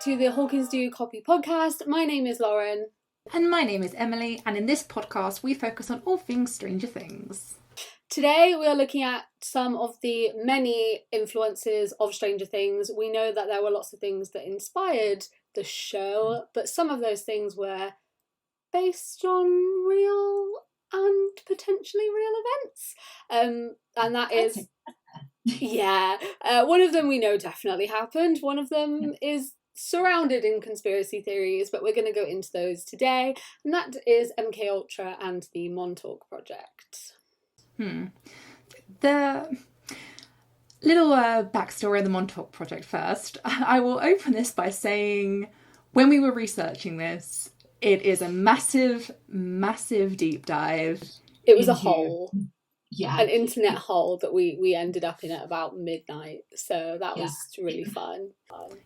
to the Hawkins Do Copy podcast. My name is Lauren. And my name is Emily, and in this podcast we focus on all things Stranger Things. Today we are looking at some of the many influences of Stranger Things. We know that there were lots of things that inspired the show, but some of those things were based on real and potentially real events. And that is... Yeah, one of them we know definitely happened. One of them is surrounded in conspiracy theories, but we're going to go into those today. And that is MK Ultra and the Montauk project. The little backstory of the Montauk project first. I will open this by saying, when we were researching this, it is a massive, massive deep dive. It was a hole. Yeah, an internet hole that we ended up in at about midnight, so that was really fun.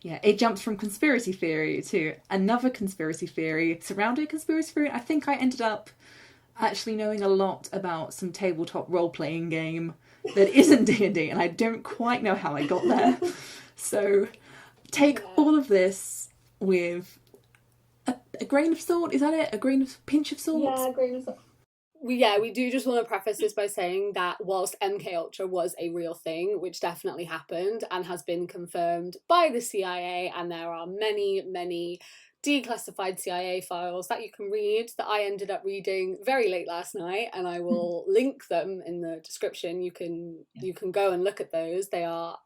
Yeah, it jumps from conspiracy theory to another conspiracy theory surrounding a conspiracy theory. I think I ended up actually knowing a lot about some tabletop role-playing game that isn't D&D, and I don't quite know how I got there. So take all of this with a grain of salt. Is that it? Pinch of salt? Yeah, a grain of salt. We do just want to preface this by saying that whilst MK Ultra was a real thing, which definitely happened and has been confirmed by the CIA, and there are many, many declassified CIA files that you can read that I ended up reading very late last night, and I will link them in the description. You can go and look at those. They are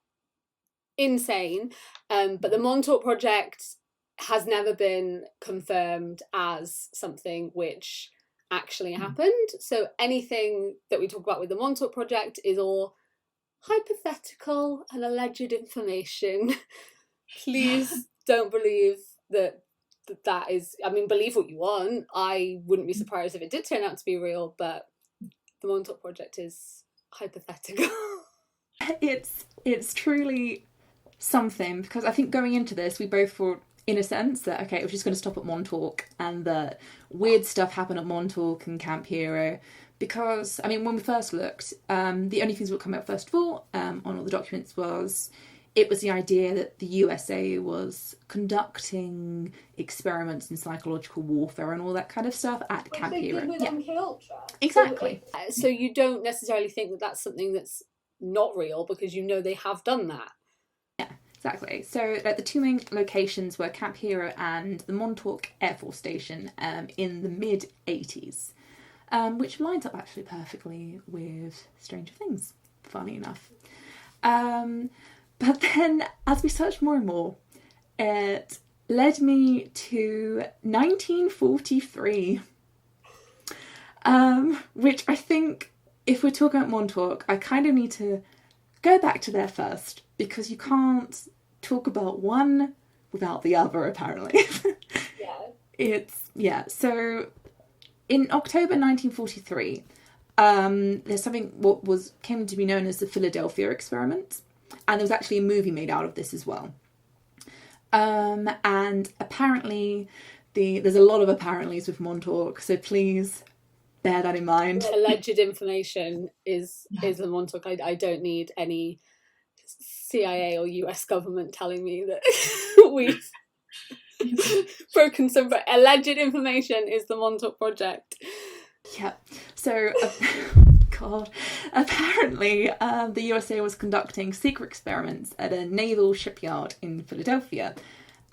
insane. But the Montauk project has never been confirmed as something which actually happened. So anything that we talk about with the Montauk project is all hypothetical and alleged information. Please don't believe that is... I mean, believe what you want. I wouldn't be surprised if it did turn out to be real, but the Montauk project is hypothetical. It's truly something, because I think going into this we both thought, in a sense, that okay, it was just going to stop at Montauk, and that weird stuff happened at Montauk and Camp Hero. Because, I mean, when we first looked, the only things that would come out first of all on all the documents was the idea that the USA was conducting experiments in psychological warfare and all that kind of stuff at Camp Hero. With MK Ultra. Exactly. So you don't necessarily think that that's something that's not real, because you know they have done that. Exactly. So the two main locations were Camp Hero and the Montauk Air Force Station in the mid-80s, which lines up actually perfectly with Stranger Things, funny enough. But then, as we searched more and more, it led me to 1943, which I think, if we're talking about Montauk, I kind of need to go back to there first, because you can't talk about one without the other, apparently. So in October 1943, there's something what came to be known as the Philadelphia experiment, and there was actually a movie made out of this as well. And apparently there's a lot of apparentlys with Montauk, so please bear that in mind. Alleged information is the Montauk. I don't need any CIA or US government telling me that we've broken some... Alleged information is the Montauk project. Yeah. So, God, apparently the USA was conducting secret experiments at a naval shipyard in Philadelphia,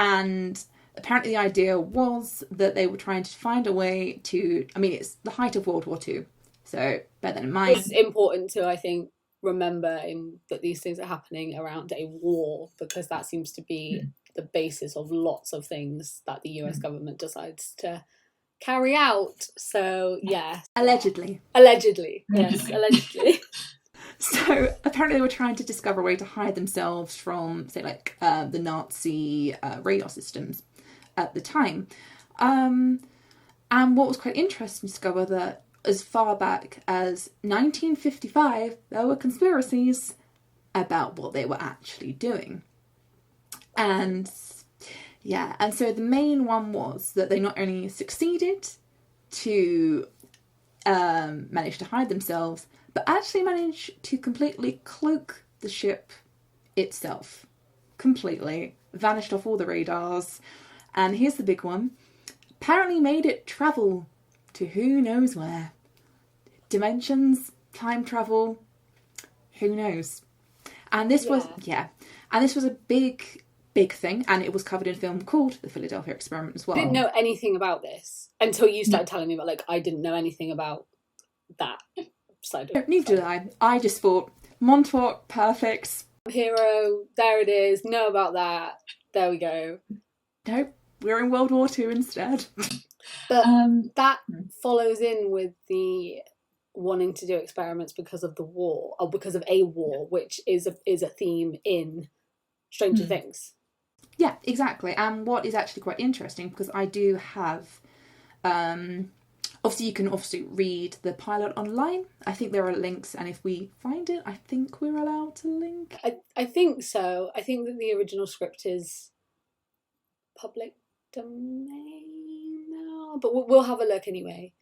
and apparently the idea was that they were trying to find a way to... I mean, it's the height of World War II, so bear that in mind. It's important to, I think, remember that these things are happening around a war, because that seems to be the basis of lots of things that the US government decides to carry out. So, yeah. Allegedly. Yes, allegedly. So, apparently they were trying to discover a way to hide themselves from, say, like, the Nazi radar systems at the time. And what was quite interesting to discover that as far back as 1955, there were conspiracies about what they were actually doing. And so the main one was that they not only succeeded to manage to hide themselves, but actually managed to completely cloak the ship itself. Completely. vanished off all the radars. And here's the big one. Apparently made it travel to who knows where. Dimensions, time travel, who knows. And this was a big thing, and it was covered in a film called The Philadelphia Experiment as well. I didn't know anything about this until you started telling me about, like, I didn't know anything about that side of it. Neither did I. I just thought, Montauk, perfect. Hero, there it is, know about that, there we go. Nope, we're in World War II instead. But that follows in with the wanting to do experiments because of the war, or because of a war, which is a theme in Stranger Things. Yeah, exactly. And what is actually quite interesting, because I do have, obviously you can read the pilot online. I think there are links, and if we find it, I think we're allowed to link. I think so. I think that the original script is public domain now, but we'll have a look anyway.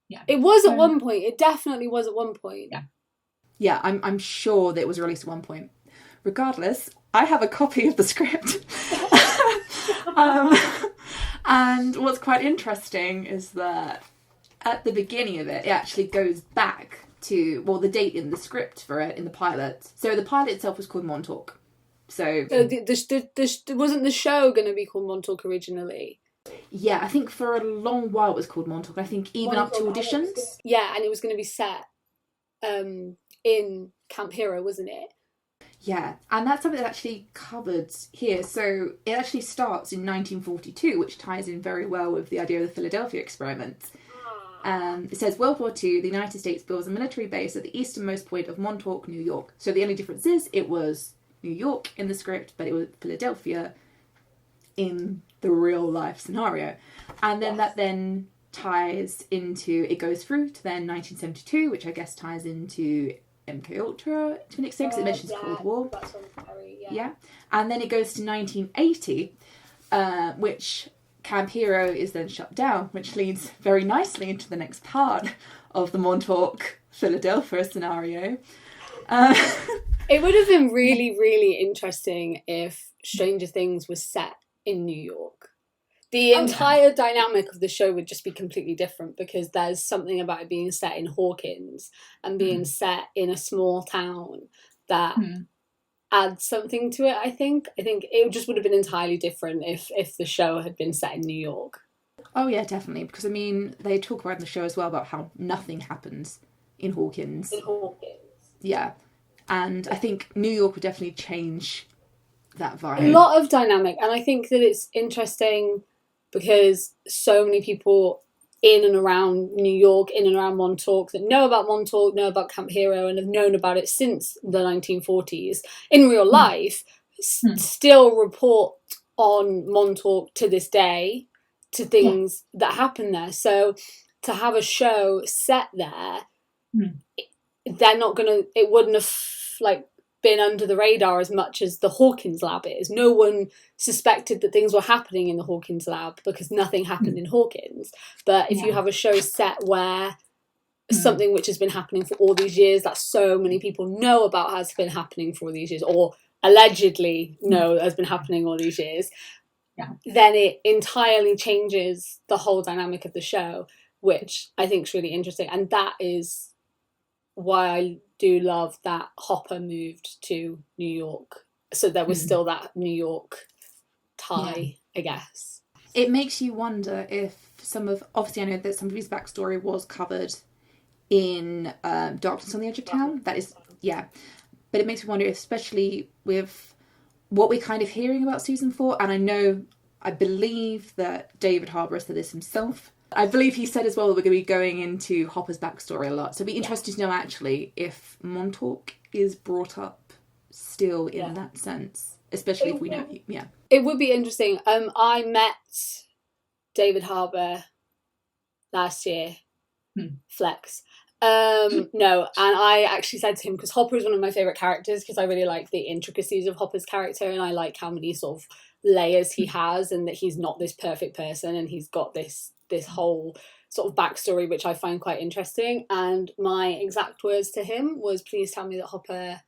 Yeah, it was at one point. It definitely was at one point. Yeah, I'm sure that it was released at one point. Regardless, I have a copy of the script. And what's quite interesting is that at the beginning of it, it actually goes back to, well, the date in the script for it, in the pilot. So the pilot itself was called Montauk. So wasn't the show going to be called Montauk originally? Yeah, I think for a long while it was called Montauk. I think even up to auditions. Yeah, and it was going to be set in Camp Hero, wasn't it? Yeah, and that's something that's actually covered here. So it actually starts in 1942, which ties in very well with the idea of the Philadelphia experiment. It says, World War II, the United States builds a military base at the easternmost point of Montauk, New York. So the only difference is it was New York in the script, but it was Philadelphia in the real life scenario. And then that then ties into, it goes through to then 1972, which I guess ties into MK Ultra to an extent, because it mentions Cold War. That's yeah. And then it goes to 1980, which Camp Hero is then shut down, which leads very nicely into the next part of the Montauk Philadelphia scenario. It would have been really, really interesting if Stranger Things was set in New York. The entire dynamic of the show would just be completely different, because there's something about it being set in Hawkins and being set in a small town that adds something to it, I think. I think it just would have been entirely different if the show had been set in New York. Oh yeah, definitely. Because, I mean, they talk about in the show as well about how nothing happens in Hawkins. Yeah. And I think New York would definitely change that vibe. A lot of dynamic. And I think that it's interesting because so many people in and around New York, in and around Montauk, that know about Montauk, know about Camp Hero, and have known about it since the 1940s, in real life, still report on Montauk to this day, to things that happen there. So to have a show set there, they're not gonna, it wouldn't have been under the radar as much as the Hawkins lab is. No one suspected that things were happening in the Hawkins lab because nothing happened in Hawkins. But if you have a show set where something which has been happening for all these years, that so many people know about has been happening for all these years, or allegedly know has been happening all these years, then it entirely changes the whole dynamic of the show, which I think is really interesting. And that is why I do love that Hopper moved to New York. So there was still that New York tie, I guess. It makes you wonder if obviously I know that some of his backstory was covered in Darkness on the Edge of Town. That is, but it makes me wonder, especially with what we're kind of hearing about season 4, and I believe that David Harbour said this himself. I believe he said as well that we're going to be going into Hopper's backstory a lot. So it'd be interesting to know actually if Montauk is brought up still in that sense, especially if we know. Yeah, it would be interesting. I met David Harbour last year, Flex. No, and I actually said to him, because Hopper is one of my favourite characters, because I really like the intricacies of Hopper's character, and I like how many sort of layers he has, and that he's not this perfect person, and he's got this whole sort of backstory which I find quite interesting. And my exact words to him was, please tell me that Hopper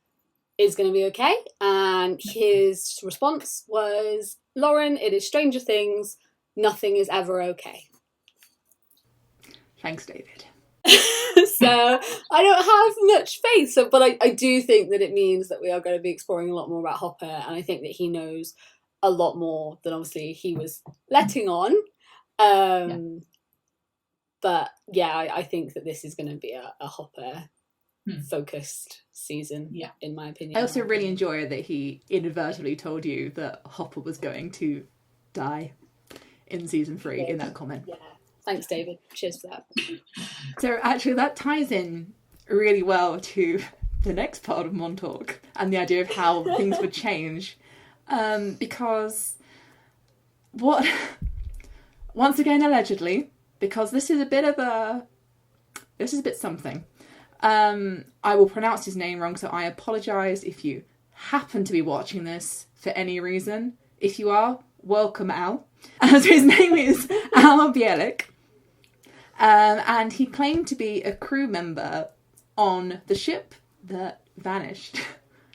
is going to be okay. And his response was, Lauren, it is Stranger Things. Nothing is ever okay. Thanks, David. So I don't have much faith, but I do think that it means that we are going to be exploring a lot more about Hopper, and I think that he knows a lot more than obviously he was letting on. But yeah, I think that this is going to be a Hopper focused season, in my opinion. I also really enjoy that he inadvertently told you that Hopper was going to die in season 3 in that comment. Yeah. Thanks, David. Cheers for that. So actually that ties in really well to the next part of Montauk and the idea of how things would change. Because once again, allegedly, because this is a bit something. I will pronounce his name wrong, so I apologise if you happen to be watching this for any reason. If you are, welcome Al. So his name is Al Bielik. And he claimed to be a crew member on the ship that vanished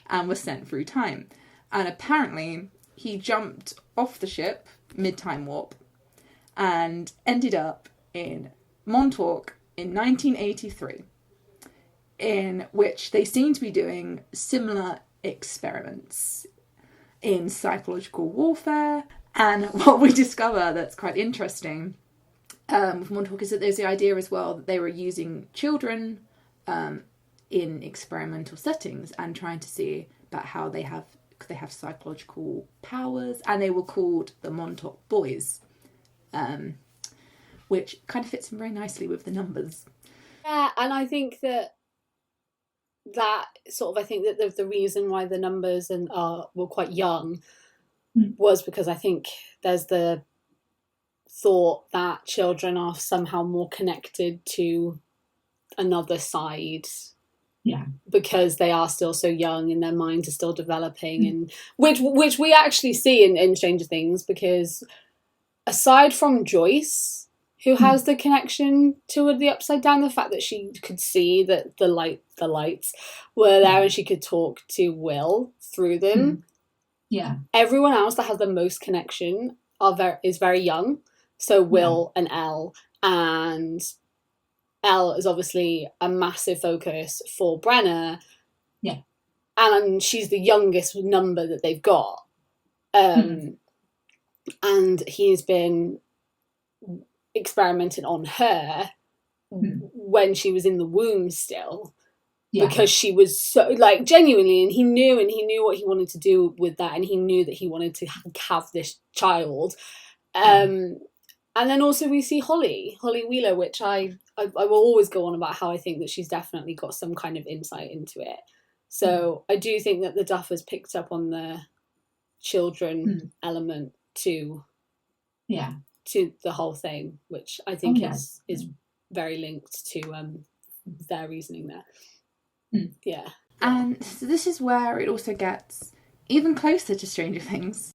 and was sent through time. And apparently he jumped off the ship mid-time warp and ended up in Montauk in 1983, in which they seem to be doing similar experiments in psychological warfare. And what we discover that's quite interesting with Montauk is that there's the idea as well that they were using children in experimental settings and trying to see about how they have psychological powers, and they were called the Montauk Boys, which kind of fits in very nicely with the numbers. Yeah, and I think that I think that the reason why the numbers were quite young was because I think there's the thought that children are somehow more connected to another side, because they are still so young and their minds are still developing, and which we actually see in Stranger Things, because aside from Joyce, who has the connection to the Upside Down, the fact that she could see that the lights were there and she could talk to Will through them, everyone else that has the most connection is very young. So Will and Elle, and Elle is obviously a massive focus for Brenna. Yeah. And she's the youngest number that they've got. And he's been experimenting on her when she was in the womb still. Because she was so, like, genuinely, and he knew what he wanted to do with that, and he knew that he wanted to have this child. And then also we see Holly Wheeler, which I will always go on about how I think that she's definitely got some kind of insight into it. So I do think that the Duffers picked up on the children element to the whole thing, which I think is very linked to their reasoning there. Yeah. And so this is where it also gets even closer to Stranger Things.